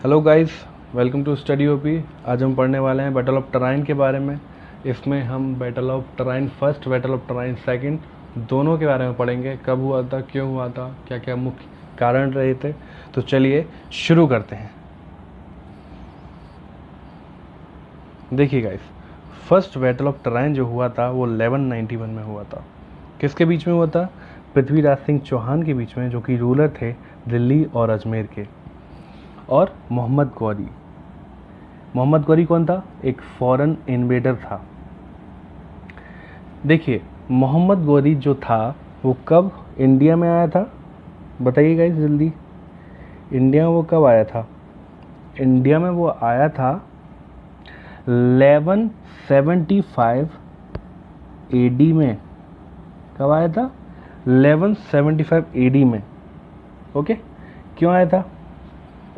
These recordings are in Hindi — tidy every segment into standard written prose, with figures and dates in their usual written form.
Hello guys, welcome to study OP. आज हम पढ़ने वाले हैं बैटल ऑफ टराइन के बारे में। इसमें हम battle of Tarain first, battle of Tarain second दोनों के बारे में पढ़ेंगे। कब हुआ था, क्यों हुआ था, क्या क्या मुख्य कारण रहे थे। तो चलिए शुरू करते हैं। देखिए गाइस, फर्स्ट बैटल ऑफ टराइन जो हुआ था वो 1191 में हुआ था। किसके बीच में हुआ था? पृथ्वीराज सिंह चौहान के बीच में, जो कि रूलर थे दिल्ली और अजमेर के, और मोहम्मद गौरी। मोहम्मद गौरी कौन था? एक फॉरेन इन्वेडर था। देखिए, मोहम्मद गौरी जो था वो कब इंडिया में आया था? बताइए गाइस जल्दी, इंडिया में वो कब आया था? इंडिया में वो आया था 1175 एडी में। कब आया था? 1175 एडी में। ओके, क्यों आया था?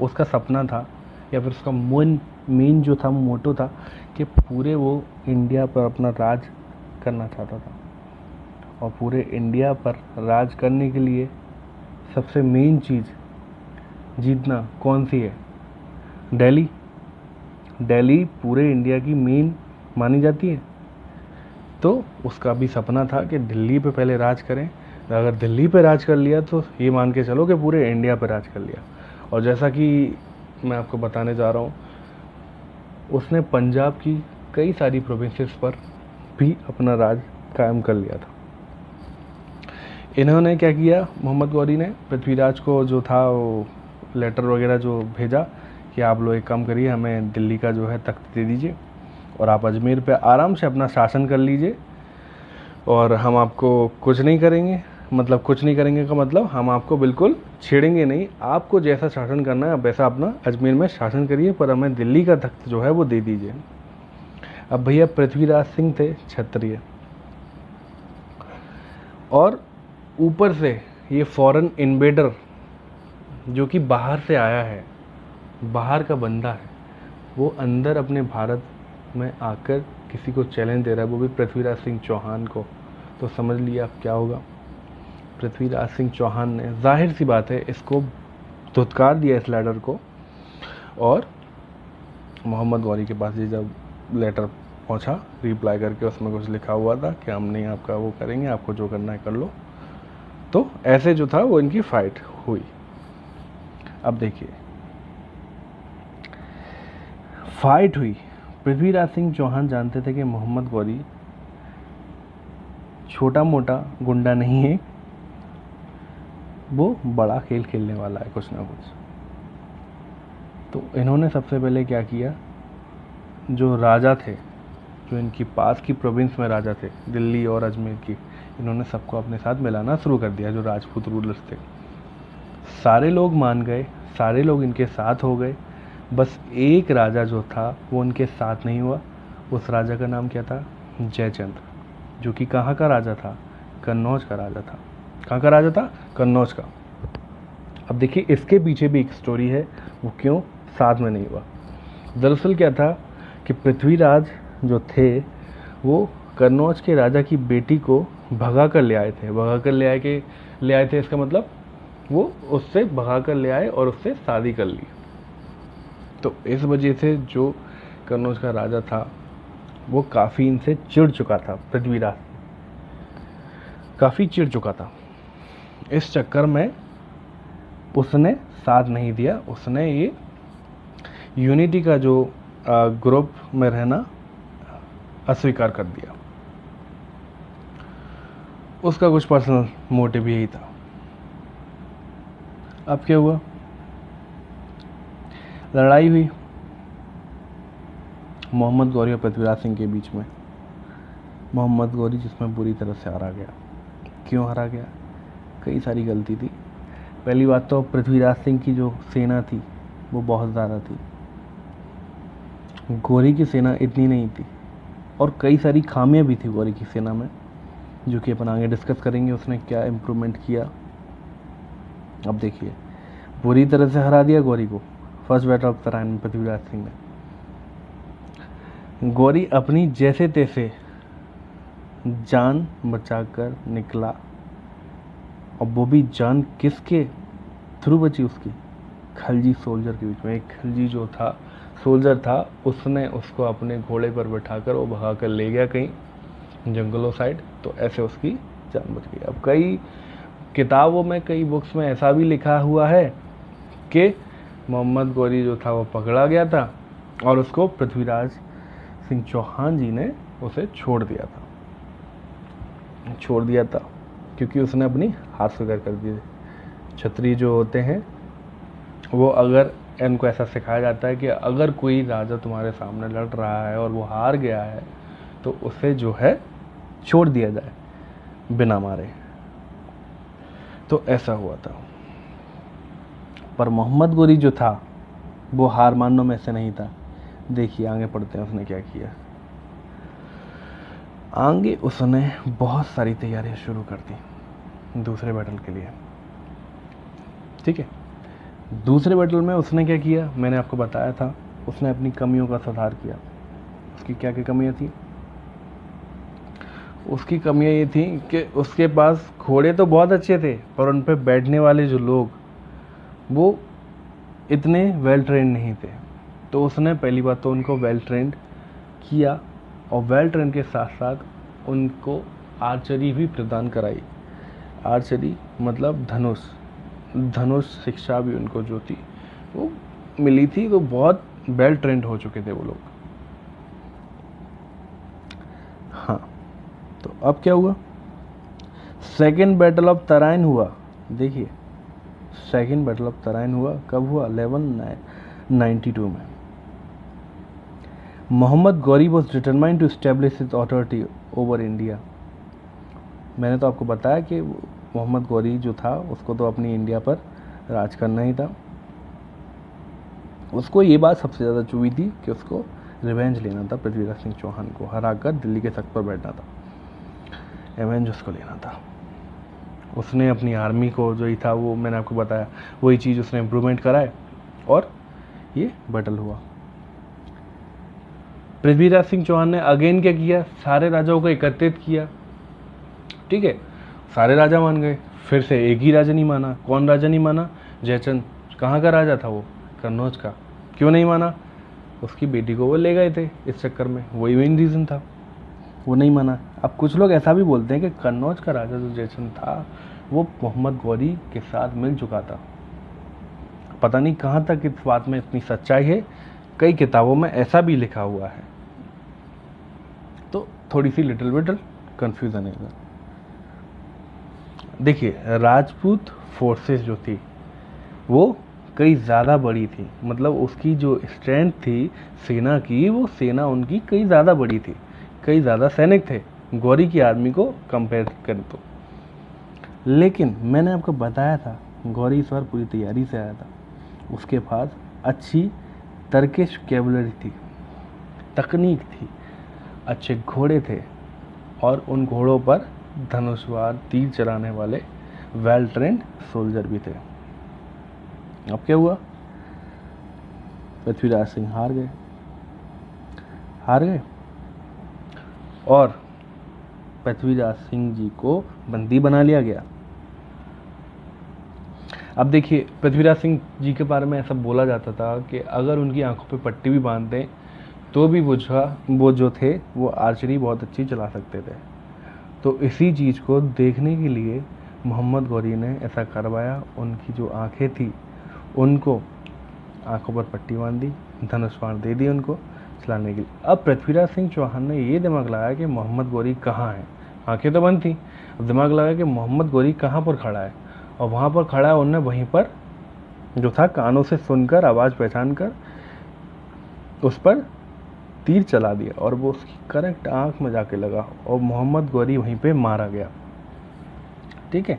उसका सपना था, या फिर उसका मेन जो था, मोटो था कि पूरे वो इंडिया पर अपना राज करना चाहता था। और पूरे इंडिया पर राज करने के लिए सबसे मेन चीज़ जीतना कौन सी है? दिल्ली। दिल्ली पूरे इंडिया की मेन मानी जाती है। तो उसका भी सपना था कि दिल्ली पे पहले राज करें। अगर दिल्ली पे राज कर लिया तो ये मान के चलो कि पूरे इंडिया पे राज कर लिया। और जैसा कि मैं आपको बताने जा रहा हूँ, उसने पंजाब की कई सारी प्रोविंसेस पर भी अपना राज कायम कर लिया था। इन्होंने क्या किया? मोहम्मद गौरी ने पृथ्वीराज को जो था वो लेटर वगैरह जो भेजा कि आप लोग एक काम करिए, हमें दिल्ली का जो है तख्त दे दीजिए और आप अजमेर पे आराम से अपना शासन कर लीजिए, और हम आपको कुछ नहीं करेंगे। मतलब कुछ नहीं करेंगे का मतलब हम आपको बिल्कुल छेड़ेंगे नहीं। आपको जैसा शासन करना है आप वैसा अपना अजमेर में शासन करिए, पर हमें दिल्ली का तख्त जो है वो दे दीजिए। अब भैया पृथ्वीराज सिंह थे क्षत्रिय, और ऊपर से ये फॉरेन इन्वेडर जो कि बाहर से आया है, बाहर का बंदा है, वो अंदर अपने भारत में आकर किसी को चैलेंज दे रहा है, वो भी पृथ्वीराज सिंह चौहान को। तो समझ लिया अब क्या होगा। पृथ्वीराज सिंह चौहान ने, जाहिर सी बात है, इसको धुतकार दिया इस लेटर को। और मोहम्मद गौरी के पास ये जब लेटर पहुंचा, रिप्लाई करके उसमें कुछ लिखा हुआ था कि हम नहीं आपका वो करेंगे, आपको जो करना है कर लो। तो ऐसे जो था वो इनकी फाइट हुई। अब देखिए, फाइट हुई। पृथ्वीराज सिंह चौहान जानते थे कि मोहम्मद गौरी छोटा मोटा गुंडा नहीं है, वो बड़ा खेल खेलने वाला है कुछ ना कुछ। तो इन्होंने सबसे पहले क्या किया, जो राजा थे, जो इनकी पास की प्रोविंस में राजा थे दिल्ली और अजमेर की, इन्होंने सबको अपने साथ मिलाना शुरू कर दिया। जो राजपूत रूलर्स थे सारे लोग मान गए, सारे लोग इनके साथ हो गए। बस एक राजा जो था वो उनके साथ नहीं हुआ। उस राजा का नाम क्या था? जयचंद, जो कि कहाँ का राजा था? कन्नौज का राजा था। कहाँ का राजा था? कन्नौज का। अब देखिए, इसके पीछे भी एक स्टोरी है, वो क्यों साथ में नहीं हुआ। दरअसल क्या था कि पृथ्वीराज जो थे वो कन्नौज के राजा की बेटी को भगा कर ले आए थे। भगा कर ले आए थे, इसका मतलब वो उससे भगा कर ले आए और उससे शादी कर ली। तो इस वजह से जो कन्नौज का राजा था वो काफ़ी इनसे चिढ़ चुका था। पृथ्वीराज काफ़ी चिढ़ चुका था। इस चक्कर में उसने साथ नहीं दिया। उसने ये यूनिटी का जो ग्रुप में रहना अस्वीकार कर दिया। उसका कुछ पर्सनल मोटिव यही था। अब क्या हुआ? लड़ाई हुई मोहम्मद गौरी और पृथ्वीराज सिंह के बीच में। मोहम्मद गौरी जिसमें बुरी तरह से हारा गया। क्यों हारा गया? कई सारी गलती थी। पहली बात तो पृथ्वीराज सिंह की जो सेना थी वो बहुत ज़्यादा थी, गौरी की सेना इतनी नहीं थी। और कई सारी खामियां भी थी गौरी की सेना में, जो कि अपन आगे डिस्कस करेंगे उसने क्या इम्प्रूवमेंट किया। अब देखिए, बुरी तरह से हरा दिया गौरी को फर्स्ट बैटल ऑफ तराइन में पृथ्वीराज सिंह ने। गौरी अपनी जैसे तैसे जान बचाकर निकला, और वो भी जान किसके थ्रू बची उसकी? खलजी सोल्जर के बीच में। एक खलजी जो था सोल्जर था, उसने उसको अपने घोड़े पर बैठाकर वो भगा कर ले गया कहीं जंगलों साइड, तो ऐसे उसकी जान बच गई। अब कई किताबों में, कई बुक्स में ऐसा भी लिखा हुआ है कि मोहम्मद गौरी जो था वो पकड़ा गया था और उसको पृथ्वीराज सिंह चौहान जी ने उसे छोड़ दिया था क्योंकि उसने अपनी हार स्वीकार कर दिए। क्षत्रिय जो होते हैं वो, अगर इनको ऐसा सिखाया जाता है कि अगर कोई राजा तुम्हारे सामने लड़ रहा है और वो हार गया है तो उसे जो है छोड़ दिया जाए बिना मारे। तो ऐसा हुआ था। पर मोहम्मद गौरी जो था वो हार मानने में से नहीं था। देखिए आगे पढ़ते हैं उसने क्या किया। आगे उसने बहुत सारी तैयारियां शुरू कर दी दूसरे बैटल के लिए। ठीक है, दूसरे बैटल में उसने क्या किया, मैंने आपको बताया था, उसने अपनी कमियों का सुधार किया। उसकी क्या क्या कमियां थी? उसकी कमियां ये थी कि उसके पास घोड़े तो बहुत अच्छे थे पर उन पर बैठने वाले जो लोग वो इतने वेल ट्रेंड नहीं थे। तो उसने पहली बात तो उनको वेल ट्रेंड किया और वेल ट्रेंड के साथ साथ उनको आर्चरी भी प्रदान कराई। आर्चरी मतलब धनुष शिक्षा भी उनको जो थी वो मिली थी। तो बहुत वेल ट्रेंड हो चुके थे वो लोग। हाँ, तो अब क्या हुआ? सेकेंड बैटल ऑफ तराइन हुआ। देखिए सेकेंड बैटल ऑफ तराइन हुआ कब हुआ? 1192 में। Mohammad Ghori was determined to establish his authority over India. मैंने तो आपको बताया कि मोहम्मद गौरी जो था उसको तो अपनी इंडिया पर राज करना ही था। उसको ये बात सबसे ज़्यादा चुभी थी कि उसको रिवेंज लेना था, पृथ्वीराज सिंह चौहान को हराकर दिल्ली के तख्त पर बैठना था, रिवेंज उसको लेना था। उसने अपनी आर्मी को जो ही था वो मैंने आपको बताया, वही चीज़ उसने इम्प्रूवमेंट कराए और ये बैटल हुआ। पृथ्वीराज सिंह चौहान ने अगेन क्या किया? सारे राजाओं को एकत्रित किया। ठीक है, सारे राजा मान गए। फिर से एक ही राजा नहीं माना। कौन राजा नहीं माना? जयचंद। कहाँ का राजा था वो? कन्नौज का। क्यों नहीं माना? उसकी बेटी को वो ले गए थे इस चक्कर में, वही मेन रीज़न था, वो नहीं माना। अब कुछ लोग ऐसा भी बोलते हैं कि कन्नौज का राजा जो जयचंद था वो मोहम्मद गौरी के साथ मिल चुका था। पता नहीं कहाँ तक इस बात में इतनी सच्चाई है, कई किताबों में ऐसा भी लिखा हुआ है। तो थोड़ी सी लिटिल बिट कंफ्यूजन है। देखिए राजपूत फोर्सेस जो थी वो कई ज़्यादा बड़ी थी, मतलब उसकी जो स्ट्रेंथ थी सेना की, वो सेना उनकी कई ज़्यादा बड़ी थी, कई ज़्यादा सैनिक थे गौरी की आर्मी को कंपेयर करें तो। लेकिन मैंने आपको बताया था गौरी इस बार पूरी तैयारी से आया था। उसके पास अच्छी तर्किश कैवलरी थी, तकनीक थी, अच्छे घोड़े थे और उन घोड़ों पर धनुषवार तीर चलाने वाले वेल ट्रेंड सोल्जर भी थे। अब क्या हुआ? पृथ्वीराज सिंह हार गए और पृथ्वीराज सिंह जी को बंदी बना लिया गया। अब देखिए पृथ्वीराज सिंह जी के बारे में ऐसा बोला जाता था कि अगर उनकी आंखों पे पट्टी भी बांध दें तो भी वो जो थे वो आर्चरी बहुत अच्छी चला सकते थे। तो इसी चीज़ को देखने के लिए मोहम्मद गौरी ने ऐसा करवाया। उनकी जो आंखें थी उनको आंखों पर पट्टी बांध दी, धनुष बाण दे दी उनको चलाने के लिए। अब पृथ्वीराज सिंह चौहान ने ये दिमाग लगाया कि मोहम्मद गौरी कहाँ है, आंखें तो बंद थी, अब दिमाग लगाया कि मोहम्मद गौरी कहाँ पर खड़ा है, और वहाँ पर खड़ा है उन्होंने वहीं पर जो था कानों से सुनकर आवाज़ पहचान कर उस पर तीर चला दिया और वो उसकी करेक्ट आंख में जाके लगा और मोहम्मद गौरी वहीं पे मारा गया। ठीक है,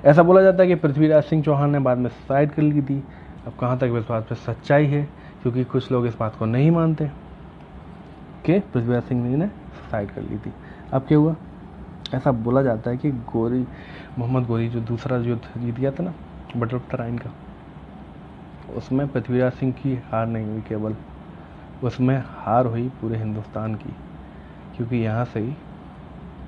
ऐसा बोला जाता है कि पृथ्वीराज सिंह चौहान ने बाद में सुसाइड कर ली थी। अब कहाँ तक इस बात पर सच्चाई है, क्योंकि कुछ लोग इस बात को नहीं मानते कि पृथ्वीराज सिंह जी ने सुसाइड कर ली थी। अब क्या हुआ? ऐसा बोला जाता है कि मोहम्मद गौरी जो दूसरा युद्ध जीत गया था ना, बैटल ऑफ तराइन का, उसमें पृथ्वीराज सिंह की हार नहीं हुई, केवल उसमें हार हुई पूरे हिंदुस्तान की, क्योंकि यहाँ से ही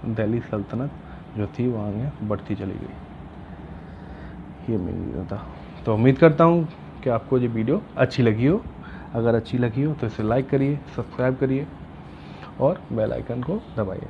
दिल्ली सल्तनत जो थी वो आगे बढ़ती चली गई। ये मेरी था। तो उम्मीद करता हूँ कि आपको ये वीडियो अच्छी लगी हो। अगर अच्छी लगी हो तो इसे लाइक करिए, सब्सक्राइब करिए और बेल आइकन को दबाइए।